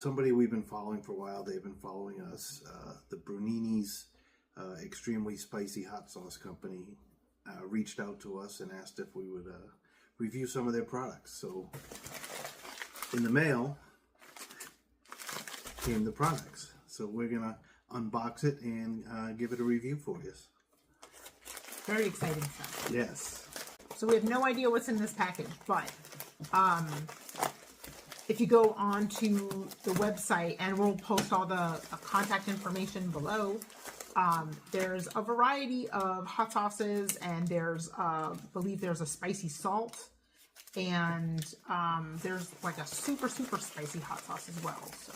somebody we've been following for a while. They've been following us. The BRUNINI'S extremely spicy hot sauce company reached out to us and asked if we would review some of their products. So in the mail came the products. So we're gonna unbox it and give it a review for you. Very exciting stuff. Yes. So we have no idea what's in this package, but if you go on to the website, and we'll post all the contact information below, there's a variety of hot sauces, and there's, I believe there's a spicy salt, and there's like a super spicy hot sauce as well. So.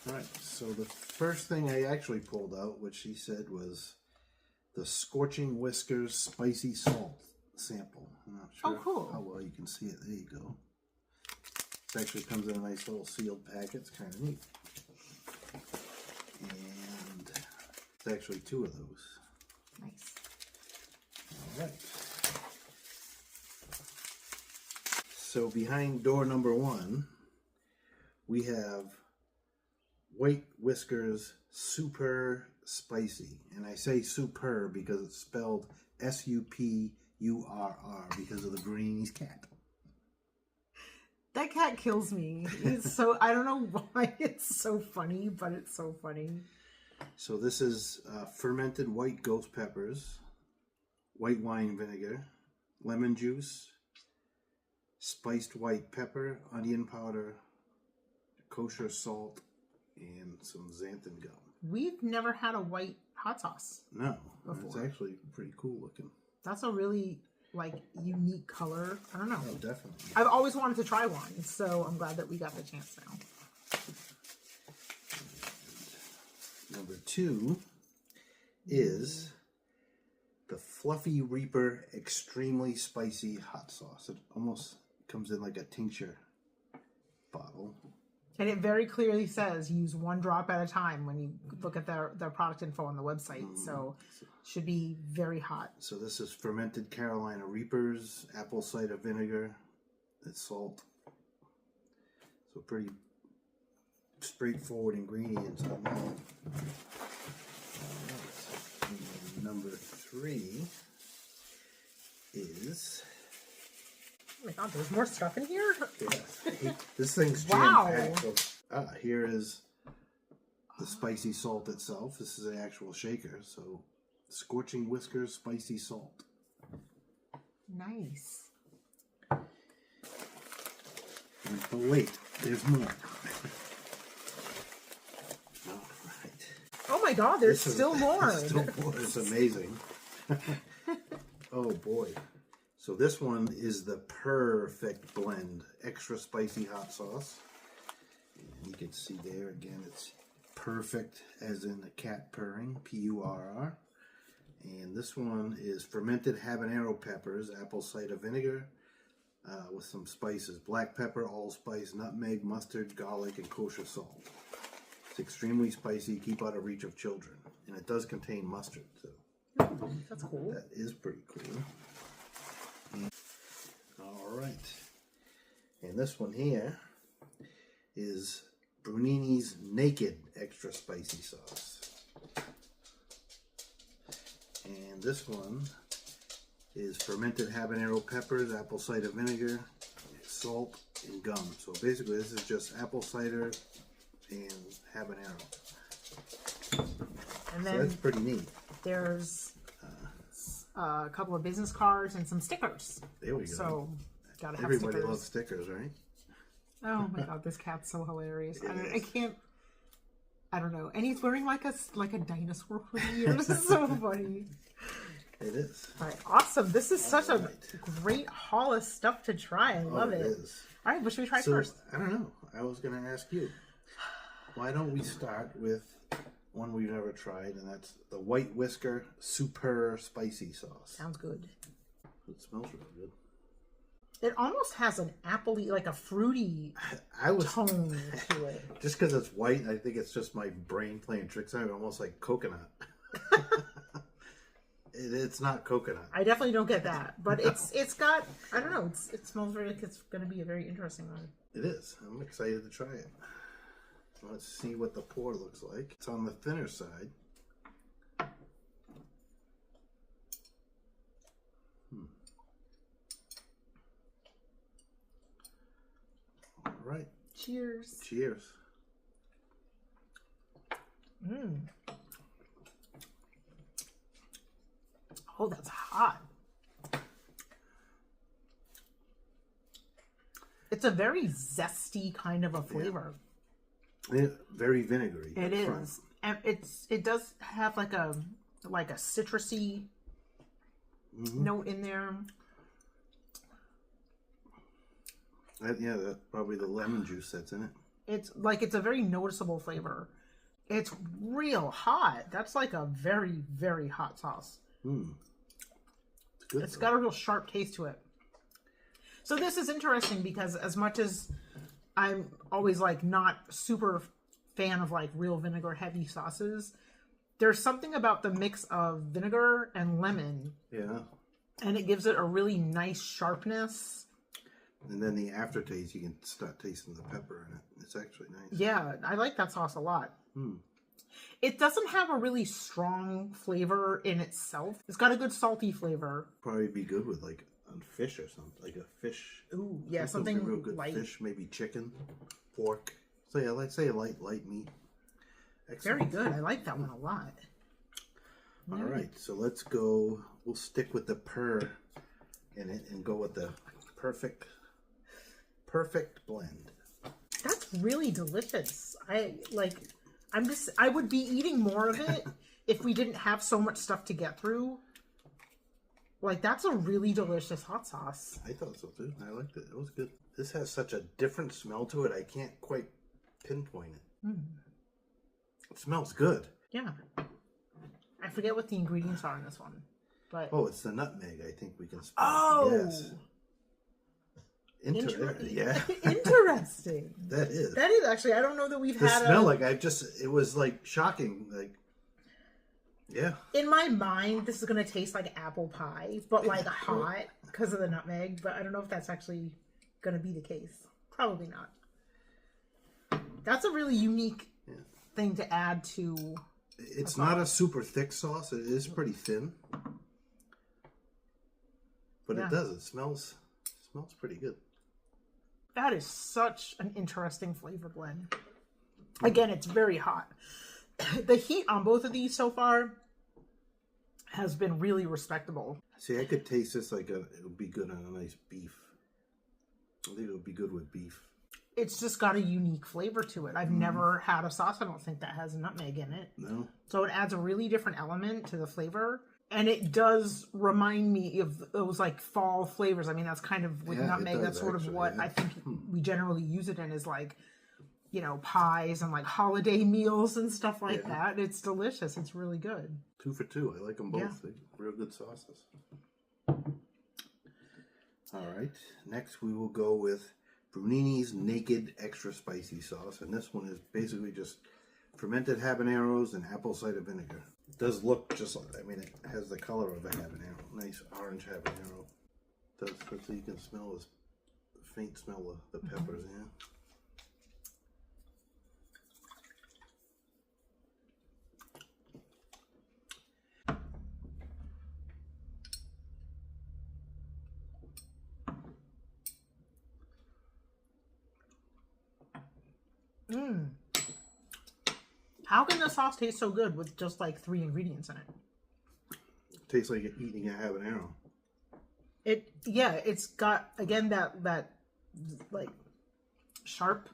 All right, so the first thing I actually pulled out, which she said was the Scorching Whiskers Spicy Salt sample. I'm not sure cool. how well you can see it. There you go. It actually comes in a nice little sealed packet. It's kind of neat. And it's actually 2 of those. Nice. All right. So behind door number 1, we have White Whiskers Super Spicy. And I say super because it's spelled S-U-P-U-R-R because of the BRUNINI'S cat. That cat kills me. It's so, I don't know why it's so funny, but it's so funny. So this is fermented white ghost peppers, white wine vinegar, lemon juice, spiced white pepper, onion powder, kosher salt, and some xanthan gum. We've never had a white hot sauce. No, before. It's actually pretty cool looking. That's a really unique color. I don't know. Oh, definitely. I've always wanted to try one, so I'm glad that we got the chance now. And number 2 is the Fluffy Reaper Extremely Spicy Hot Sauce. It almost comes in like a tincture bottle. And it very clearly says use 1 drop at a time when you look at their product info on the website. So should be very hot. So this is fermented Carolina Reapers, apple cider vinegar, and salt. So pretty straightforward ingredients on that. All right. And number 3 is... Oh my god, there's more stuff in here? Yeah. This thing's wow. jam-packed. So, here is the spicy salt itself. This is an actual shaker. So, Scorching Whiskers Spicy Salt. Nice. Oh, wait, there's more. All right. Oh my god, there's still more. Still more. It's amazing. Oh boy. So this one is the perfect blend. Extra spicy hot sauce. And you can see there again, it's perfect as in the cat purring, P-U-R-R. And this one is fermented habanero peppers, apple cider vinegar with some spices. Black pepper, allspice, nutmeg, mustard, garlic, and kosher salt. It's extremely spicy, keep out of reach of children. And it does contain mustard. So that's cool. That is pretty cool. All right, and this one here is BRUNINI'S Naked Extra Spicy Sauce. And this one is fermented habanero peppers, apple cider vinegar, salt, and gum. So basically this is just apple cider and habanero. And then so that's pretty neat. There's a couple of business cards and some stickers. There we go. So, gotta have Everybody stickers. loves stickers, right? Oh my god, this cat's so hilarious. I don't know. And he's wearing like a dinosaur hoodie. This is so funny. It is. All right, awesome. This is such a great haul of stuff to try. I love it. It is. All right, what should we try first? I don't know. I was going to ask you. Why don't we start with one we've never tried, and that's the White Whisker Super Spicy Sauce. Sounds good. It smells really good. It almost has an appley, like a fruity tone to it. Just because it's white, I think it's just my brain playing tricks on it, almost like coconut. It's not coconut. I definitely don't get that, but it's got, I don't know, it smells very like it's going to be a very interesting one. It is. I'm excited to try it. Let's see what the pour looks like. It's on the thinner side. All right. Cheers. Cheers. Oh, that's hot. It's a very zesty kind of a flavor. Yeah, very vinegary. It is. And it does have like a citrusy note in there. Yeah, that's probably the lemon juice that's in it. It's a very noticeable flavor. It's real hot. That's like a very, very hot sauce. It's good. It's got a real sharp taste to it. So this is interesting because as much as I'm always like not super fan of like real vinegar heavy sauces, there's something about the mix of vinegar and lemon. Yeah. And it gives it a really nice sharpness. And then the aftertaste, you can start tasting the pepper in it. It's actually nice. Yeah, I like that sauce a lot. It doesn't have a really strong flavor in itself. It's got a good salty flavor. Probably be good with like on fish or something, like a fish. Ooh, yeah, something real good light. Fish, maybe chicken, pork. So yeah, let's say a light meat. Very Excellent. good. I like that one a lot. All right, so let's go. We'll stick with the purr in it and go with the perfect blend. That's really delicious. I would be eating more of it if we didn't have so much stuff to get through. Like, that's a really delicious hot sauce. I thought so too. I liked it. It was good. This has such a different smell to it. I can't quite pinpoint it. It smells good. Yeah. I forget what the ingredients are in this one. But Oh, it's the nutmeg. I think we can spell. Oh! Yes. Interesting. Yeah. Interesting. That is. That is actually, I don't know that we've The had smell, it was like shocking. Like, yeah. in my mind, this is going to taste like apple pie, but like hot because of the nutmeg. But I don't know if that's actually going to be the case. Probably not. That's a really unique thing to add to. It's not a super thick sauce. It is pretty thin. But it does. It smells pretty good. That is such an interesting flavor blend. Again, it's very hot. The heat on both of these so far has been really respectable. See, I could taste this like it would be good on a nice beef. I think it would be good with beef. It's just got a unique flavor to it. I've never had a sauce, I don't think, that has nutmeg in it. No. So it adds a really different element to the flavor. And it does remind me of those like fall flavors. I mean, that's kind of with nutmeg. That's sort of what I think we generally use it in is like, you know, pies and like holiday meals and stuff like that. It's delicious. It's really good. 2 for 2. I like them both. Yeah. They're real good sauces. All right. Next, we will go with Brunini's Naked Extra Spicy Sauce. And this one is basically just fermented habaneros and apple cider vinegar. It does look just like, I mean, it has the color of a habanero. Nice orange habanero. Does so you can smell this faint smell of the peppers, How can the sauce taste so good with just like 3 ingredients in it? Tastes like you're eating a habanero. It's got, again, that like sharp,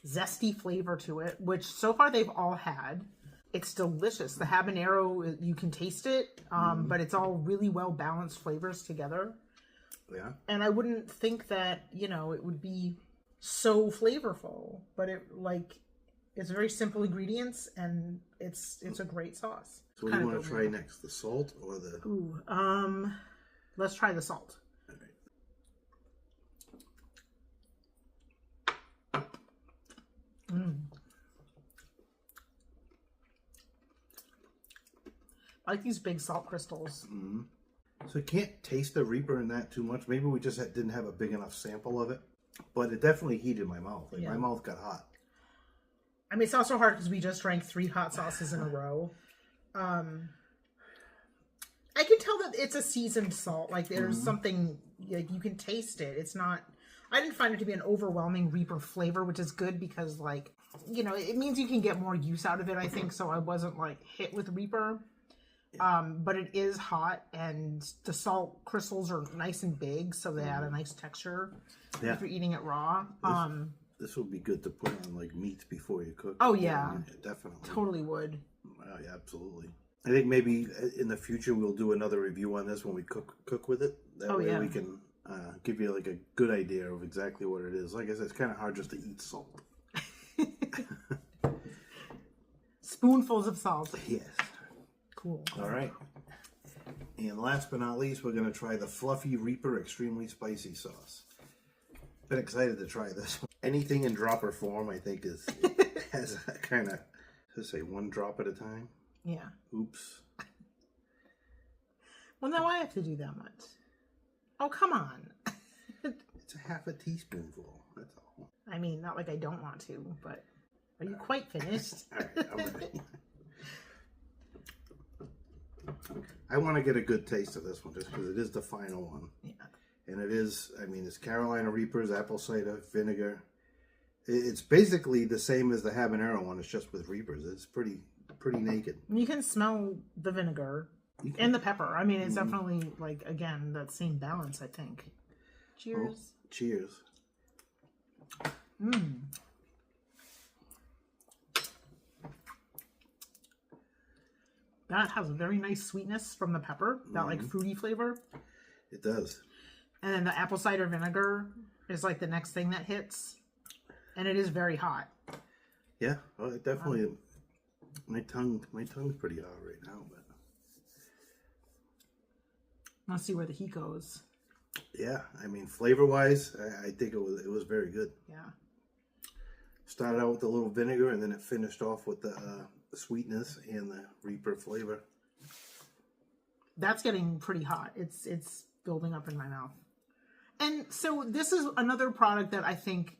zesty flavor to it, which so far they've all had. It's delicious. The habanero, you can taste it, but it's all really well balanced flavors together. Yeah. And I wouldn't think that, you know, it would be so flavorful, but it's very simple ingredients and it's a great sauce. So what do you want to try next? The salt or the... Ooh, let's try the salt. All right. I like these big salt crystals. So you can't taste the Reaper in that too much. Maybe we just didn't have a big enough sample of it. But it definitely heated my mouth. Like my mouth got hot. I mean, it's also hard because we just drank 3 hot sauces in a row. I can tell that it's a seasoned salt. Like there's something, like you can taste it. It's not, I didn't find it to be an overwhelming Reaper flavor, which is good because like, you know, it means you can get more use out of it, I think. So I wasn't like hit with Reaper. But it is hot and the salt crystals are nice and big. So they add a nice texture if you're eating it raw. This would be good to put on like meat before you cook. Oh yeah. Definitely. Totally would. Yeah, absolutely. I think maybe in the future we'll do another review on this when we cook with it. That way we can give you like a good idea of exactly what it is. Like I said, it's kind of hard just to eat salt. Spoonfuls of salt. Yes. Cool. All right. And last but not least, we're going to try the Fluffy Reaper Extremely Spicy Sauce. Been excited to try this one. Anything in dropper form, I think, has a kind of, let's say, 1 drop at a time. Yeah. Oops. Well, now I have to do that much. Oh, come on. It's a half a teaspoonful. That's all. I mean, not like I don't want to, but are you quite finished? All right, I'm ready. I want to get a good taste of this one just because it is the final one. Yeah. And it is, I mean, it's Carolina Reapers, apple cider, vinegar. It's basically the same as the habanero one. It's just with Reapers. It's pretty naked. You can smell the vinegar and the pepper. I mean, it's definitely like, again, that same balance, I think. Cheers. Oh, cheers. That has a very nice sweetness from the pepper, that like fruity flavor. It does. And then the apple cider vinegar is like the next thing that hits. And it is very hot. Yeah, well, it definitely. My tongue's pretty hot right now, but let's see where the heat goes. Yeah, I mean, flavor-wise, I think it was very good. Yeah. Started out with a little vinegar, and then it finished off with the sweetness and the Reaper flavor. That's getting pretty hot. It's building up in my mouth. And so this is another product that I think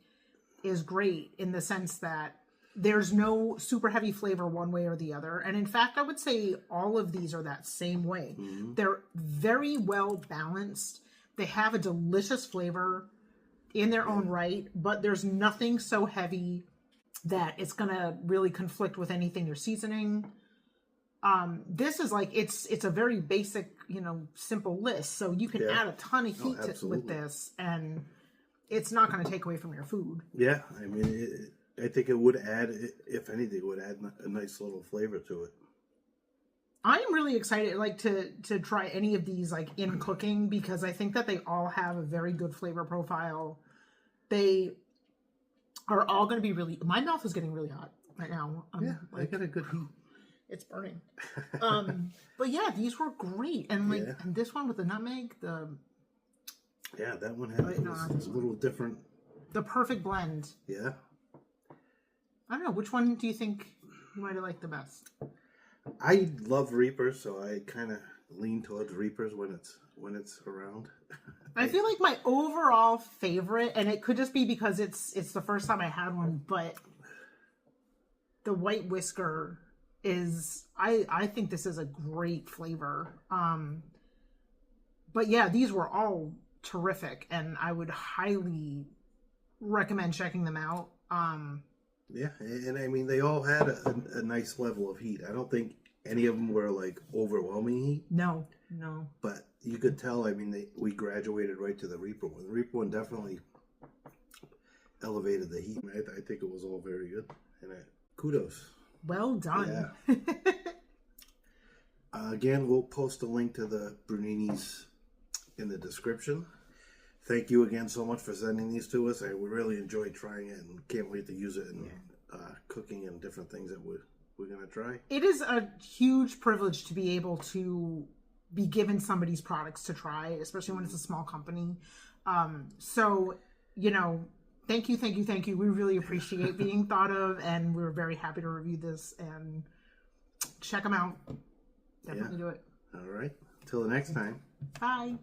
is great in the sense that there's no super heavy flavor one way or the other. And in fact, I would say all of these are that same way. They're very well balanced. They have a delicious flavor in their own right, but there's nothing so heavy that it's going to really conflict with anything you're seasoning. This is like, it's a very basic, simple list. So you can add a ton of heat with this and it's not going to take away from your food. Yeah. I mean, I think it would add, if anything, it would add a nice little flavor to it. I'm really excited, to try any of these, in cooking, because I think that they all have a very good flavor profile. They are all going to be really... My mouth is getting really hot right now. I got a good heat. It's burning. But yeah, these were great. And and this one with the nutmeg, Yeah, that one had a little different... The perfect blend. Yeah. I don't know, which one do you think you might have liked the best? I love Reapers, so I kind of lean towards Reapers when it's around. I feel like my overall favorite, and it could just be because it's the first time I had one, but the White Whisker is, I think this is a great flavor. But yeah, these were all terrific, and I would highly recommend checking them out. Yeah, and I mean, they all had a nice level of heat. I don't think any of them were overwhelming heat. No. But you could tell, I mean, we graduated right to the Reaper one. The Reaper one definitely elevated the heat. I think it was all very good. And kudos. Well done. Yeah. Again, we'll post a link to the Brunini's in the description. Thank you again so much for sending these to us. I really enjoyed trying it and can't wait to use it in cooking and different things that we're going to try. It is a huge privilege to be able to be given somebody's products to try, especially when it's a small company. So, thank you. We really appreciate being thought of, and we're very happy to review this and check them out. Definitely do it. All right. Till the next time. Bye.